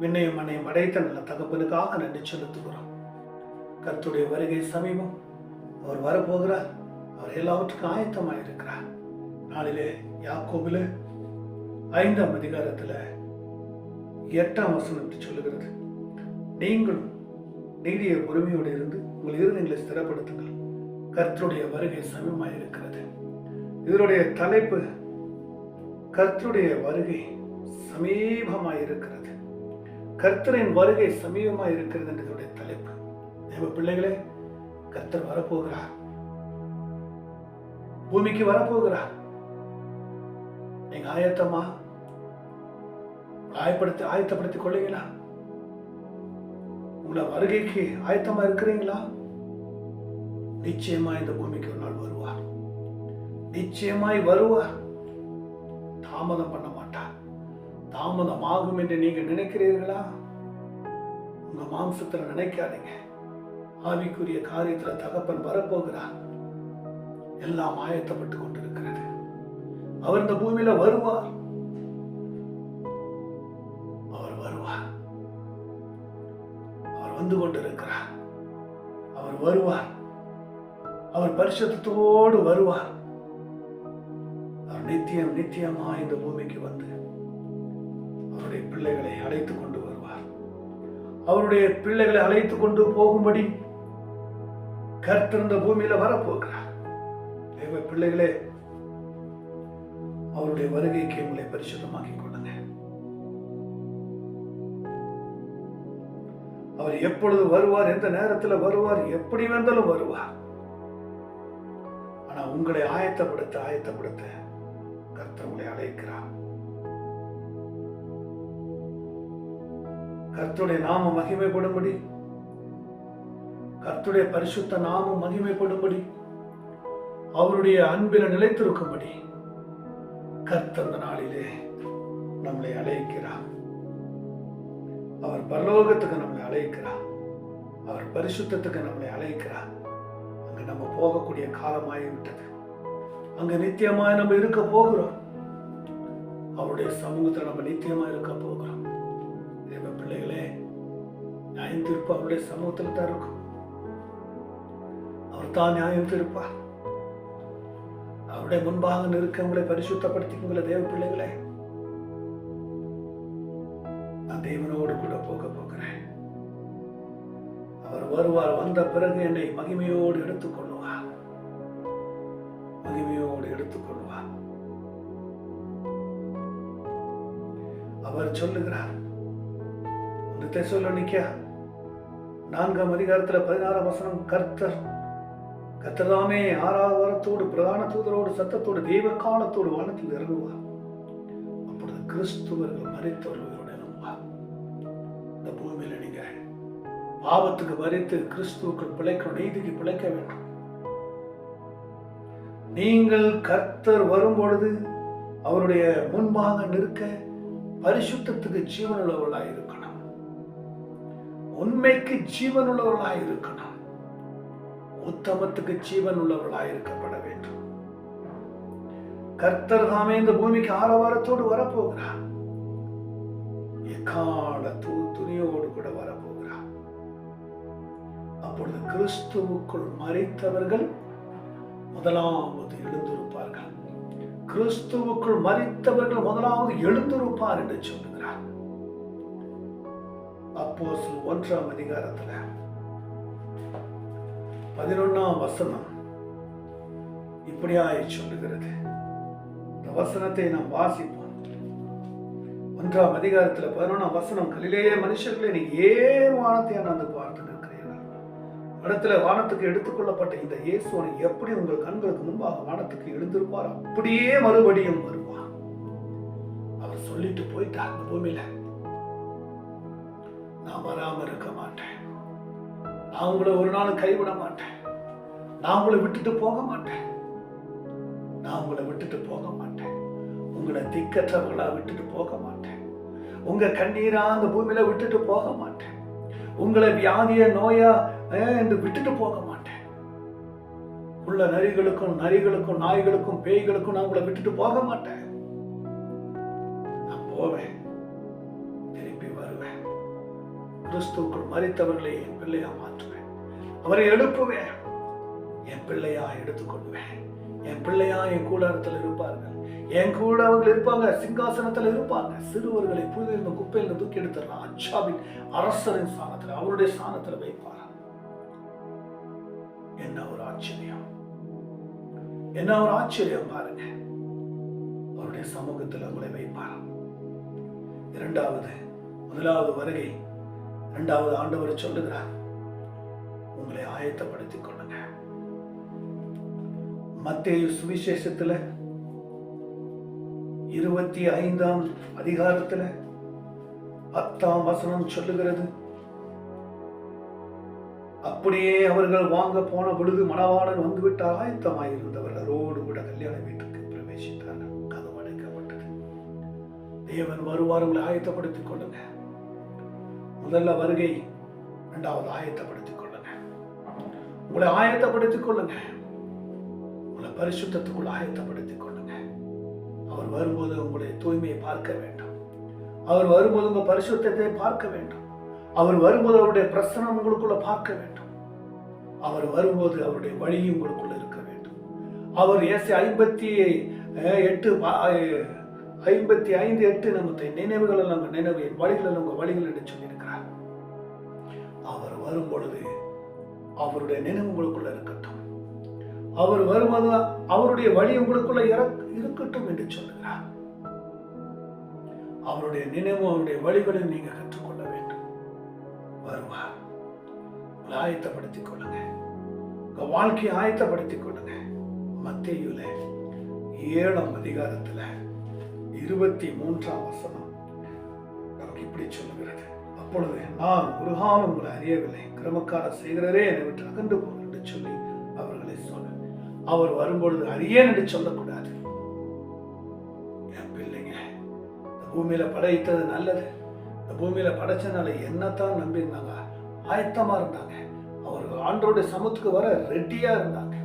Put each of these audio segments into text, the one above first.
விண்ணையும் மண்ணையும் படைத்த நல்ல தகப்பனுக்காக நன்றி செலுத்துகிறோம். கர்த்தருடைய வருகை சமீபம். அவர் வரப்போகிறார். அவர் எல்லாவற்றுக்கும் ஆயத்தமாக இருக்கிறார். நாளிலே யாக்கோபிலே 5ஆம் அதிகாரத்தில் 8ஆம் வசனத்தை சொல்லுகிறது, நீங்களும் நீடிய பொறுமையோடு இருந்து உங்கள் இருதயங்களை ஸ்திரப்படுத்துங்கள், கர்த்தருடைய வருகை சமீபமாக இருக்கிறது. இதனுடைய தலைப்பு கர்த்தருடைய வருகை சமீபமாக இருக்கிறது. கர்த்தரின் வருகை சமீபமாக இருக்கிறது என்றதுடைய தலைப்பு. தேவ பிள்ளைகளே, கர்த்தர் வரப்போகிறார், பூமிக்கு வரப்போகிறார். நீங்க ஆயத்தமா ஆயத்தப்படுத்திக் கொள்ளுங்களா? உங்களை வருகைக்கு ஆயத்தமா இருக்கிறீங்களா? நிச்சயமா இந்த பூமிக்கு ஒரு நாள் வருவார். நிச்சயமாய் வருவார். தாமதம் பண்ண மாட்டார். தாமதம் ஆகும் என்று நீங்க நினைக்கிறீர்களா? உங்க மாம்சத்துல நினைக்காதீங்க. ஆவிக்குரிய காரியத்துல தகப்பன் வரப்போகிறார். எல்லாம் ஆயத்தப்பட்டு கொண்டிருக்கிறது. அவர் இந்த பூமியில வருவார். அவர் வருவார். அவர் வந்து கொண்டிருக்கிறார். அவர் வருவார். அவர் பரிசுத்தத்தோடு வருவார். அவர் நித்தியமா இந்த பூமிக்கு வந்து அவருடைய பிள்ளைகளை அழைத்துக் கொண்டு வருவார். அவருடைய பிள்ளைகளை அழைத்துக் கொண்டு போகும்படி கர்த்தர் இந்த பூமியில வரப்போகிறார். தேவ பிள்ளைகளே, அவருடைய வருகைக்கு உங்களை பரிசுத்தமாக்கிக் கொள்ளுங்க. அவர் எப்பொழுது வருவார், எந்த நேரத்தில் வருவார், எப்படி வந்தாலும் வருவார். ஆனா உங்களை ஆயத்தப்படுத்த கர்த்தர் உங்களை அழைக்கிறார். கர்த்தருடைய நாமம் மகிமைப்படும்படி, கர்த்தருடைய பரிசுத்த நாமம் மகிமைப்படும்படி, அவருடைய அன்பில நிலைத்திருக்கும்படி கர்த்தர் அந்த நாளிலே நம்மளை அழைக்கிறார். அவர் பரலோகத்துக்கு நம்மளை அழைக்கிறார். அவர் பரிசுத்தத்துக்கு நம்மளை அழைக்கிறார். அங்க நம்ம போகக்கூடிய காலமாகிவிட்டது. அங்க நித்தியமாய் நம்ம இருக்க போகிறோம். அவருடைய சமூகத்தில் நம்ம நித்தியமா இருக்க போகிறோம். தேவ பிள்ளைகளே, நியாயம் தீர்ப்பு அவருடைய சமூகத்தில் தான் இருக்கும். அவர் தான் நியாயம் தீர்ப்பார். அவருடைய முன்பாக நிற்க உங்களை பரிசுத்தப்படுத்திக்குங்கள தேவ பிள்ளைகளே. நான் தேவனோடு கூட போக போகிறேன். அவர் வருவார். வந்த பிறகு என்னை மகிமையோடு எடுத்துக்கொள்வார். மகிமையோடு எடுத்துக்கொள்வார். அவர் சொல்லுகிறார், தெசலோனிக்கா 4ஆம் அதிகாரத்தில் 16ஆம் வசனம், கர்த்தர்தாமே ஆரவாரத்தோடு பிரதான தூதரோடு சத்தத்தோடு தெய்வ காலத்தோடு வானத்தில் இறங்குவார். அப்பொழுது கிறிஸ்துவர்கள் மரித்தவர்களோடு இறங்குவார். இந்த பூமியில நீங்க பாவத்துக்கு மரித்து கிறிஸ்துவுக்குள் பிழைக்கணும், நீதிக்கு பிழைக்க வேண்டும். நீங்கள் கர்த்தர் வரும்பொழுது அவருடைய முன்பாக நிற்க பரிசுத்தத்துக்கு ஜீவனுள்ளவர்களாய் இருக்கணும். உண்மைக்கு ஜீவனுள்ளவர்களாய் இருக்கணும். உத்தமத்துக்கு ஜீவன் உள்ளவர்களாய் இருக்கப்பட வேண்டும். கர்த்தர் தாமே இந்த பூமிக்கு ஆரவாரத்தோடு வரப்போகிறார். எக்கால துணியோடு கூட வரப்போகிறார். அப்பொழுது கிறிஸ்துவுக்குள் மரித்தவர்கள் முதலாவது எழுந்திருப்பார்கள். கிறிஸ்துவுக்குள் மரித்தவர்கள் முதலாவது எழுந்திருப்பார் என்று சொல்லுகிறார். அப்போஸ்தலர் 1ஆம் அதிகாரத்தில் 11ஆம் வசனம் இப்படியாய் சொல்லுகிறது. இந்த வசனத்தை நாம் வாசிப்போம். 1ஆம் அதிகாரத்தில் 11ஆம் வசனம், கலிலேய மனுஷர்களே, நீங்க ஏன் வானத்தை அண்ணாந்து பார்த்து நிற்கிறீர்கள்? இடத்துல வானத்துக்கு எடுத்துக்கொள்ளப்பட்ட இந்த இயேசுவை எப்படி உங்கள் கண்களுக்கு முன்பாக வானத்துக்கு எழுந்திருப்பார், அப்படியே மறுபடியும் வருவார். அவர் சொல்லிட்டு போயிட்டார். அந்த பூமியில நான் வராம இருக்க மாட்டேன். நான் உங்களை ஒரு நாளும் கைவிட மாட்டேன். நான் உங்களை விட்டுட்டு போக மாட்டேன். நான் உங்களை விட்டுட்டு போக மாட்டேன். உங்களை திக்கற்றவர்களா விட்டுட்டு போக மாட்டேன். உங்க கண்ணீரா அந்த பூமியில விட்டுட்டு போக மாட்டேன். உங்களை வியாதிய நோயா என்று விட்டுட்டு போக மாட்டேன். உள்ள நரிகளுக்கும் நாய்களுக்கும் பேய்களுக்கும் நான் உங்களை விட்டுட்டு போக மாட்டேன். நான் போவேன், திருப்பி வருவேன். கிறிஸ்துவுக்குள் மரித்தவர்களை என் பிள்ளையா மாற்றுவேன். அவரை எழுப்புவேன், என் பிள்ளையா எடுத்துக்கொள்வேன். என் பிள்ளையா என் கூடாரத்தில் இருப்பார்கள், என் கூட அவங்க இருப்பாங்க, சிங்காசனத்தில் இருப்பாங்க. சிறுவர்களை புதிய குப்பையில் தூக்கி எடுத்துடலாம். அச்சாவின் அரசரின் ஸ்தானத்தில், அவருடைய ஸ்தானத்தில் வைப்பார். என்ன ஒரு ஆச்சரியம், என்ன ஒரு ஆச்சரியம் பாருங்க. அவருடைய சமூகத்தில் உங்களை வைப்பார். முதலாவது வருகை, இரண்டாவது ஆண்டவர் சொல்லுகிறார், உங்களை ஆயத்தப்படுத்திக் கொள்ளுங்க. மத்தேயு சுவிசேஷத்துல 25ஆம் அதிகாரத்துல 10ஆம் வசனம் சொல்லுகிறது, அப்படியே அவர்கள் வாங்க போன பொழுது மணவாளன் வந்துவிட்டார். ஆயத்தமாயிருந்தவர்கள் ரோடு கூட கல்யாண வீட்டுக்கு பிரவேசித்தார்கள். கதவு அடைக்கப்பட்டது. தேவன் வருவார். உங்களை ஆயத்தப்படுத்திக் கொள்ளுங்க. முதல்ல வருகை, இரண்டாவது ஆயத்தப்படுத்திக் கொள்ளுங்க. உங்களை ஆயத்தப்படுத்திக் கொள்ளுங்க. உங்களை பரிசுத்தத்துக்குள் ஆயத்தப்படுத்திக் கொள்ளுங்க. அவர் வரும்போது உங்களுடைய தூய்மையை பார்க்க வேண்டும். அவர் வரும்போது உங்க பரிசுத்தத்தை பார்க்க வேண்டும். அவர் வரும்போது அவருடைய பிரசனம் உங்களுக்குள்ள பார்க்க வேண்டும். அவர் வரும்போது அவருடைய வழி உங்களுக்குள்ள இருக்க வேண்டும். அவர் 55:8 நமக்கு நினைவுகள் எல்லாம் நினைவு, வழிகள் உங்க வழிகள் என்று சொல்லியிருக்கிறார். அவர் வரும்பொழுது அவருடைய நினைவு உங்களுக்குள்ள இருக்கட்டும். அவர் வருவது அவருடைய வழி உங்களுக்குள்ள இருக்கட்டும் என்று சொல்லுகிறார். அவருடைய நினைவு, அவருடைய வழிகளை நீங்க கற்றுக்கொள்ள வேண்டும். வருவார். ஆயத்தப்படுத்திக் கொள்ளுங்க. உங்க வாழ்க்கையை ஆயத்தப்படுத்திக் கொள்ளுங்க. மத்தேயுல 7ஆம் அதிகாரத்துல 23ஆம் வசனம் நமக்கு இப்படி சொல்லுகிறது, அப்பொழுது நான் ஒரு காலம் உங்களை அறியவில்லை, கிரமக்கார செய்கிறரே என்னை விட்டு அகன்று போங்க என்று சொல்லி அவர்களை சொன்ன. அவர் வரும்பொழுது அறியேன் என்று சொல்லக்கூடாது. என் பிள்ளைங்க, இந்த பூமியில படைத்தது நல்லது. இந்த பூமியில படைச்சனால என்னத்தான் நம்பி இருந்தாங்க, ஆயத்தமா இருந்தாங்க. அவர்கள் ஆண்டவருடைய சமூகத்துக்கு வர ரெடியா இருந்தாங்க.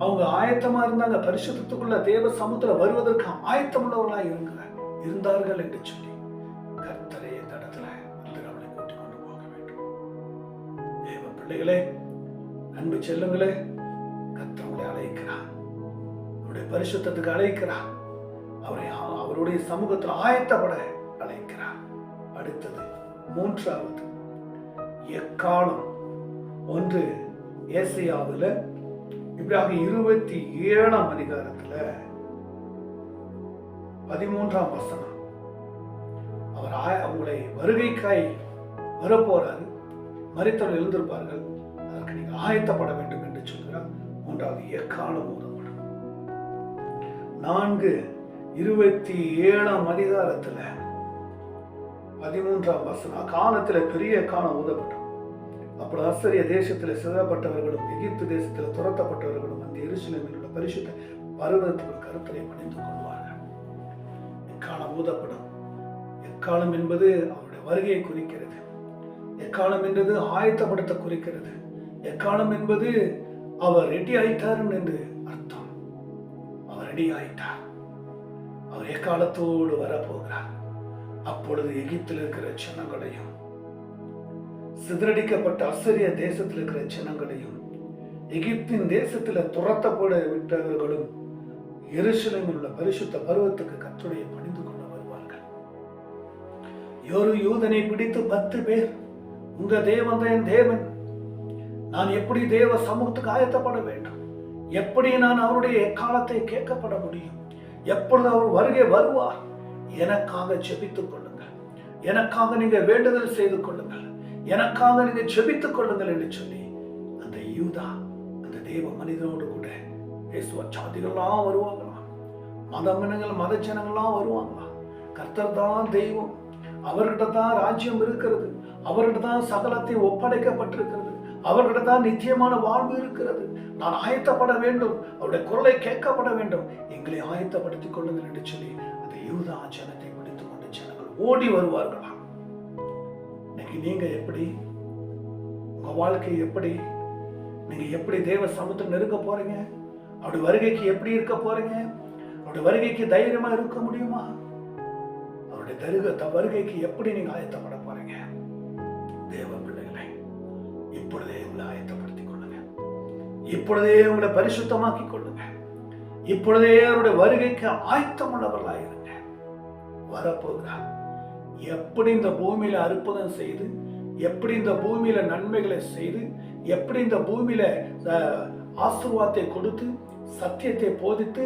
அவங்க ஆயத்தமா இருந்தாங்க. பரிசுத்தத்துக்குள்ள தேவ சமூகத்துல வருவதற்கு ஆயத்தமுள்ளவர்களாக இருந்தார்கள் என்று சொல்லி கர்த்தரை இந்த இடத்துல வந்து நம்மளை கூட்டிக் கொண்டு போக வேண்டும். தேவ பிள்ளைகளே, அன்பு செல்லுங்களே, கர்த்தர் உங்களை அழைக்கிறார். அவருடைய பரிசுத்தத்துக்கு அழைக்கிறார். அவருடைய சமூகத்தில் ஆயத்தப்பட அழைக்கிறார். அடுத்தது மூன்றாவது எக்காலம். 1 ஏசாயாவில் இப்படியாக 27ஆம் அதிகாரத்துல 13ஆம் வசனம், அவர் அவங்களை வருகைக்காய் வரப்போறாரு. மரித்தவர்கள் எழுந்திருப்பார்கள், அதற்கு நீங்க ஆயத்தப்பட வேண்டும் என்று சொல்கிறார். 3வது எக்காலம் ஊதப்படும். 27ஆம் அதிகாரத்துல 13ஆம் வசனம், காலத்துல பெரிய காலம் ஊதப்படும். அப்படி அசரிய தேசத்தில் சிதறப்பட்டவர்களும் எகிப்து தேசத்தில் துரத்தப்பட்டவர்களும் அந்த எருசலேமில் உள்ள பரிசுத்த பர்வதத்துக்கு கருத்தரை பணிந்து கொள்வார்கள். எக்காலம் ஊதப்படும். எக்காலம் என்பது அவருடைய வருகையை குறிக்கிறது. எக்காலம் என்பது ஆயத்தப்படுத்த குறிக்கிறது. எக்காலம் என்பது அவர் ரெடி ஆயிட்டார் என்று அர்த்தம். அவர் ரெடி ஆயிட்டார். அவர் எக்காலத்தோடு வரப்போகிறார். அப்பொழுது எகிப்தில் இருக்கிற ஜனங்களையும், சிதறடிக்கப்பட்ட அசரிய தேசத்தில் இருக்கிற ஜனங்களையும், எகிப்தின் தேசத்தில் துரத்தப்பட விட்டவர்களும் எருசலேமில் உள்ள பரிசுத்த பர்வதத்துக்கு கர்த்தரை பணிந்து கொண்டு வருவார்கள். ஒரு யூதனை பிடித்து 10 பேர், உங்க தேவன் என் தேவன், நான் எப்படி தேவ சமூகத்துக்கு ஆயத்தப்பட வேண்டும், எப்படி நான் அவருடைய எக்காலத்தை கேட்கப்பட முடியும், எப்பொழுது அவர் வருகை வருவார், எனக்காக ஜெபித்துக் கொள்ளுங்கள், எனக்காக நீங்க வேண்டுதல் செய்து கொள்ளுங்கள், எனக்காக நீங்க ஜெபித்துக் கொள்ளுங்கள் என்று சொல்லி அந்த யூதா, அந்த தேவ மனிதனோடு கூட சாதிகள்லாம் வருவாங்களாம், மதமினங்கள் மத ஜனங்கள்லாம் வருவாங்களாம். கர்த்தர் தான் தெய்வம், அவர்கிட்ட தான் ராஜ்யம் இருக்கிறது, அவர்கிட்ட தான் சகலத்தை ஒப்படைக்கப்பட்டிருக்கிறது, அவர்கிட்ட தான் நித்தியமான வாழ்வு இருக்கிறது. நான் ஆயத்தப்பட வேண்டும், அவருடைய குரலை கேட்கப்பட வேண்டும், எங்களை ஆயத்தப்படுத்திக் கொள்ளுங்கள் என்று சொல்லி அந்த யூதா ஜனத்தை பிடித்துக் கொண்டு ஜனங்கள் ஓடி வருவார்களாம். இன்னைக்கு நீங்க எப்படி, உங்க வாழ்க்கை எப்படி, நீங்க எப்படி தேவ சமூகத்தில் நெருங்க போறீங்க, அவருடைய வருகைக்கு எப்படி இருக்க போறீங்க, அவருடைய வருகைக்கு தைரியமா இருக்க முடியுமா, அவருடைய வருகைக்கு எப்படி நீங்க ஆயத்தப்பட போறீங்க? தேவ பிள்ளைகளை, இப்பொழுதே உங்களை ஆயத்தப்படுத்திக் கொள்ளுங்க. இப்பொழுதே உங்களை பரிசுத்தமாக்கிக் கொள்ளுங்க. இப்பொழுதே அவருடைய வருகைக்கு ஆயத்தம் உள்ளவர்களாயிருங்க. வரப்போகிறார். எப்படி இந்த பூமியில அற்புதம் செய்து, எப்படி இந்த பூமியில நன்மைகளை செய்து, எப்படி இந்த பூமியில ஆசீர்வாதத்தை கொடுத்து, சத்தியத்தை போதித்து,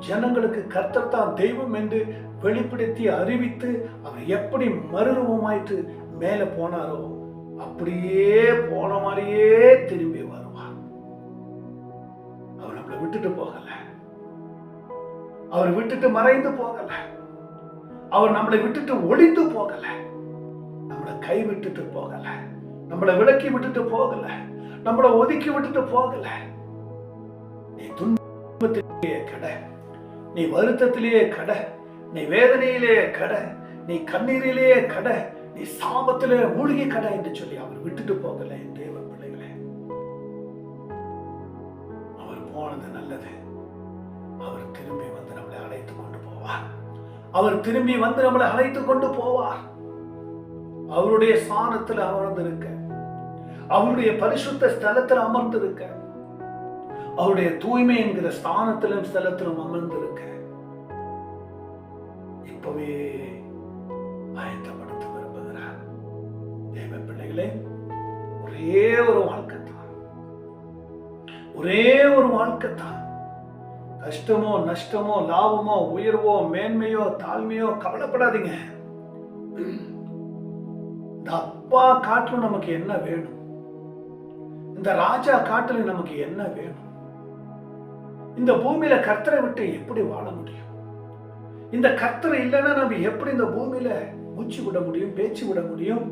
ஜனங்களுக்கு கர்த்தர் தான் தெய்வம் என்று வெளிப்படுத்தி அறிவித்து, அவர் எப்படி மறுரூபமாயிட்டு மேல போனாரோ அப்படியே போன மாதிரியே திரும்பி வருவார். அவர் நம்மளை விட்டுட்டு போகல. அவர் விட்டுட்டு மறைந்து போகல. அவர் நம்மளை விட்டுட்டு ஒளிந்து போகல. நம்மளை கை விட்டுட்டு போகல. நம்மளை விலக்கி விட்டுட்டு போகல. நம்மளை ஒதுக்கி விட்டுட்டு போகல. நீ துன்பத்திலேயே கடை, நீ வருத்தத்திலேயே கடை, நீ வேதனையிலேயே கடை, நீ கண்ணீரிலேயே கடை, நீ சாபத்திலே மூழ்கி கடை என்று சொல்லி அவர் விட்டுட்டு போகல. என் தேவ பிள்ளைகளே, அவர் போனது நல்லது. அவர் திரும்பி வந்து நம்மளை அழைத்து கொண்டு போவார். அவர் திரும்பி வந்து நம்மளை அழைத்து கொண்டு போவார். அவருடைய ஸ்தானத்தில் அமர்ந்திருக்க, அவருடைய பரிசுத்த ஸ்தலத்தில் அமர்ந்திருக்க, அவருடைய தூய்மை என்கிற ஸ்தானத்திலும் ஸ்தலத்திலும் அமர்ந்திருக்க இப்பவே ஆயத்தப்படுத்த விரும்புகிறார். தேவ பிள்ளைகளே, ஒரே ஒரு வாழ்க்கை தான், ஒரே ஒரு வாழ்க்கை தான். கஷ்டமோ நஷ்டமோ லாபமோ உயர்வோ மேன்மையோ தாழ்மையோ கவலைப்படாதீங்க. இந்த அப்பா காட்டிலும் நமக்கு என்ன வேணும்? இந்த ராஜா காட்டிலும் நமக்கு என்ன வேணும்? இந்த பூமியில கர்த்தரை விட்டு எப்படி வாழ முடியும்? இந்த கர்த்தரை இல்லைன்னா நம்ம எப்படி இந்த பூமியில மூச்சு விட முடியும், பேச்சு விட முடியும்,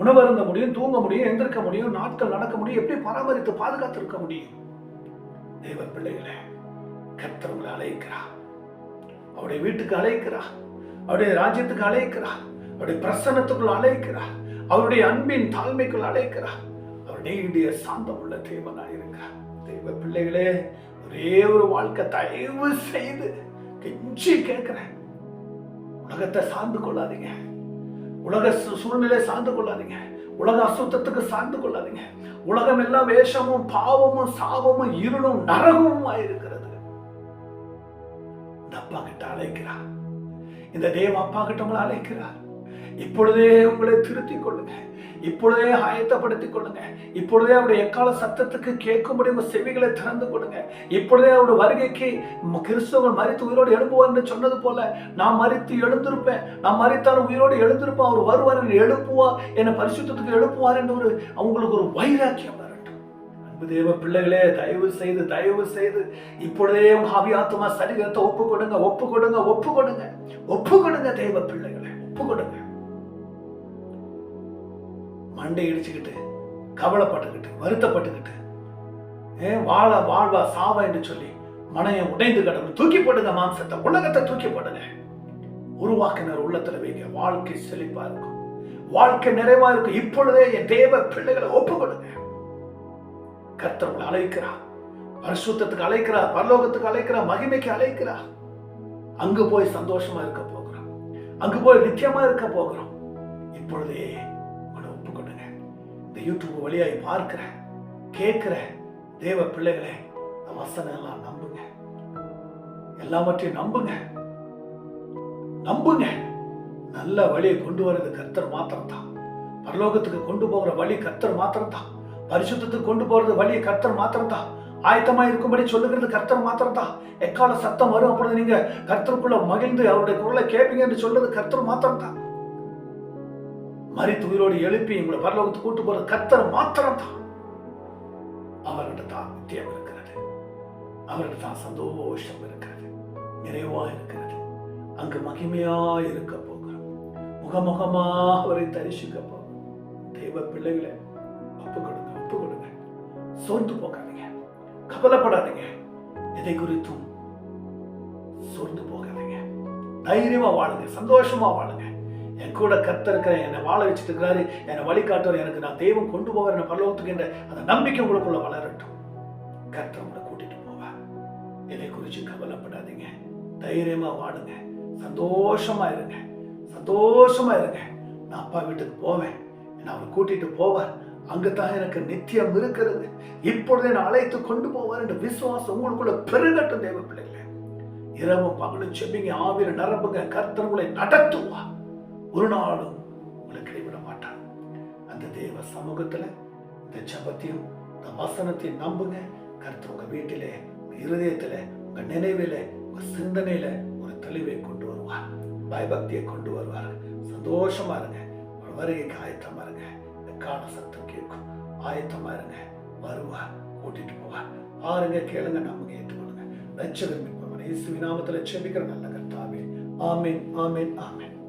உணவருந்த முடியும், தூங்க முடியும், எந்திருக்க முடியும், நாட்கள் நடக்க முடியும், எப்படி பராமரித்து பாதுகாத்து இருக்க முடியும்? தேவ பிள்ளைகளே, கர்த்தர் உங்களை அழைக்கிறார். அவருடைய வீட்டுக்கு அழைக்கிறார். அவருடைய ராஜ்யத்துக்கு அழைக்கிறார். அவருடைய பிரசன்னத்துக்குள் அழைக்கிறார். அவருடைய அன்பின் தாழ்மைக்குள் அழைக்கிறார். அவர் நீடிய சாந்தம் உள்ள தேவனாயிருக்கிறார். தேவ பிள்ளைகளே, ஒரே ஒரு வாழ்க்கை தயவு செய்து கெஞ்சி கேட்கிறேன். உலகத்தை சார்ந்து கொள்ளாதீங்க. உலக சூழ்நிலை சார்ந்து கொள்ளாதீங்க. உலக அசுத்தத்துக்கு சார்ந்து கொள்ளாதீங்க. உலகம் எல்லாம் வேஷமும் பாவமும் சாபமும் இருளும் நரகமும் ஆயிருக்கிறது. இந்த அப்பா கிட்ட அழைக்கிறார். இந்த தேவ அப்பா கிட்ட உங்களை அழைக்கிறார். இப்பொழுதே உங்களை திருத்திக் கொள்ளுங்க. இப்பொழுதே ஆயத்தப்படுத்திக் கொள்ளுங்க. இப்பொழுதே அவருடைய எக்கால சத்தத்துக்கு கேட்கும்படி உங்க செவிகளை திறந்து கொடுங்க. இப்பொழுதே அவருடைய வருகைக்கு கிறிஸ்தவர்கள் மரித்து உயிரோடு எழுப்புவார் என்று சொன்னது போல, நான் மரித்து எழுந்திருப்பேன், நான் மரித்தாலும் உயிரோடு எழுந்திருப்பேன், அவர் வருவார் என்று எழுப்புவார், என்னை பரிசுத்தத்துக்கு எழுப்புவார் என்று அவங்களுக்கு ஒரு வைராக்கியம் வரட்டும். அன்பு தேவ பிள்ளைகளே, தயவு செய்து இப்பொழுதே உங்க ஆவியாத்மா சரீரத்தை ஒப்பு கொடுங்க. தேவ பிள்ளைகளே, ஒப்பு கொடுங்க. மண்டை இடிச்சுக்கிட்டு, கவலைப்பட்டுக்கிட்டு, வருத்தப்பட்டுக்கிட்டு, வாழ்வா சாவா என்று சொல்லி மனையை உடைந்து கடவுள் தூக்கி போடுங்க. மாம்சத்தை, உலகத்தை தூக்கி போடுங்க. உருவாக்கினர் உள்ளத்துல வைங்க. வாழ்க்கை செழிப்பா இருக்கும், வாழ்க்கை நிறைவா இருக்கும். இப்பொழுதே என் தேவ பிள்ளைகளை ஒப்பு கொடுங்க. கர்த்தர் உங்களை அழைக்கிறார். பரிசுத்தத்துக்கு அழைக்கிறார், பரலோகத்துக்கு அழைக்கிறார், மகிமைக்கு அழைக்கிறார். அங்கு போய் சந்தோஷமா இருக்க போகிறோம். அங்கு போய் நித்தியமா இருக்க போகிறோம். இப்பொழுதே ஒப்பு கொடுங்க. இந்த யூடியூப் வழியாய் பார்க்கிற கேட்கிற தேவ பிள்ளைகளே, இந்த வசனம் எல்லாம் நம்புங்க. எல்லாவற்றையும் நம்புங்க. நல்ல வழியை கொண்டு வர்றது கர்த்தர் மாத்திரம் தான். பரலோகத்துக்கு கொண்டு போகிற வழி கர்த்தர் மாத்திரம் தான். பரிசுத்தத்துக்கு கொண்டு போறது வழி கர்த்தர் மாத்திரம் தான். ஆயத்தமா இருக்கும்படி சொல்லுகிறது கர்த்தர் மாத்திரம் தான். எக்கால சத்தம் வரும், அப்பொழுது நீங்க கர்த்தருக்குள்ள மகிழ்ந்து அவருடைய குரலை கேட்பீங்க என்று சொல்றது கர்த்தர் மாத்திரம் தான். மரித்து உயிரோடு எழுப்பி உங்களை பரலோகத்துக்கு கூட்டு போறது கர்த்தர் மாத்திரம் தான். அவர்கிட்ட தான் நித்தியம் இருக்கிறது. அவர்கிட்ட தான் சந்தோஷம் இருக்கிறது, நிறைவா இருக்கிறது. அங்கு மகிமையா இருக்க போகிறோம். முகமுகமா அவரை தரிசிக்க போகிறோம். தேவ பிள்ளைகளை ஒப்பு கொடுங்க. சோர்ந்து போகாதீங்க, கவலைப்படாதீங்க. எதை குறித்தும் சோர்ந்து போகாதீங்க. தைரியமா வாழுங்க, சந்தோஷமா வாழுங்க. என் கூட கர்த்தர் இருக்கிற, என்னை வாழ வச்சுட்டு இருக்கிறாரு, என்னை வழிகாட்டுவார், எனக்கு நான் தெய்வம் கொண்டு போவார் என்ன பரலோகத்துக்கு என்ற அந்த நம்பிக்கை உங்களுக்குள்ள வளரட்டும். கர்த்தர் உங்களை கூட்டிட்டு போவார். எதை குறித்து கவலைப்படாதீங்க. தைரியமா வாழுங்க, சந்தோஷமா இருங்க. நான் அப்பா வீட்டுக்கு போவேன், என்னை அவர் கூட்டிட்டு போவார். அங்குதான் எனக்கு நித்தியம் இருக்கிறது. இப்பொழுதே நான் அழைத்து கொண்டு போவார் என்ற விசுவாசம் உங்களுக்குள்ள பெருகட்டும் தேவ பிள்ளைகளே. இரவும் பகலும் செபிங்க, ஆவியில நிரம்புங்க. கர்த்தர் உங்களை நடத்துவார். ஒரு நாளும் உங்களை கைவிட மாட்டார். அந்த தேவ சமூகத்துல இந்த ஜபத்தையும் இந்த வசனத்தையும் நம்புங்க. கர்த்தர் உங்க வீட்டிலே, உங்க இருதயத்துல, உங்க நினைவில, உங்க சிந்தனையில ஒரு தெளிவை கொண்டு வருவார். பயபக்தியை கொண்டு வருவார். சந்தோஷமா இருங்க. ஒரு வருகைக்கு ஆயத்தமா இருங்க. கால சத்தம் கேட்கும். ஆயத்தமா இருங்க. வருவார், கூட்டிட்டு போவார். பாருங்க, கேளுங்க, நம்புங்க, ஏற்றுக்கொள்ளுங்க. ரட்சகர் மீட்பர் இயேசுவின் நாமத்தில் ஜெபிக்கிற நல்ல கர்த்தாவே, ஆமென், ஆமென், ஆமென்.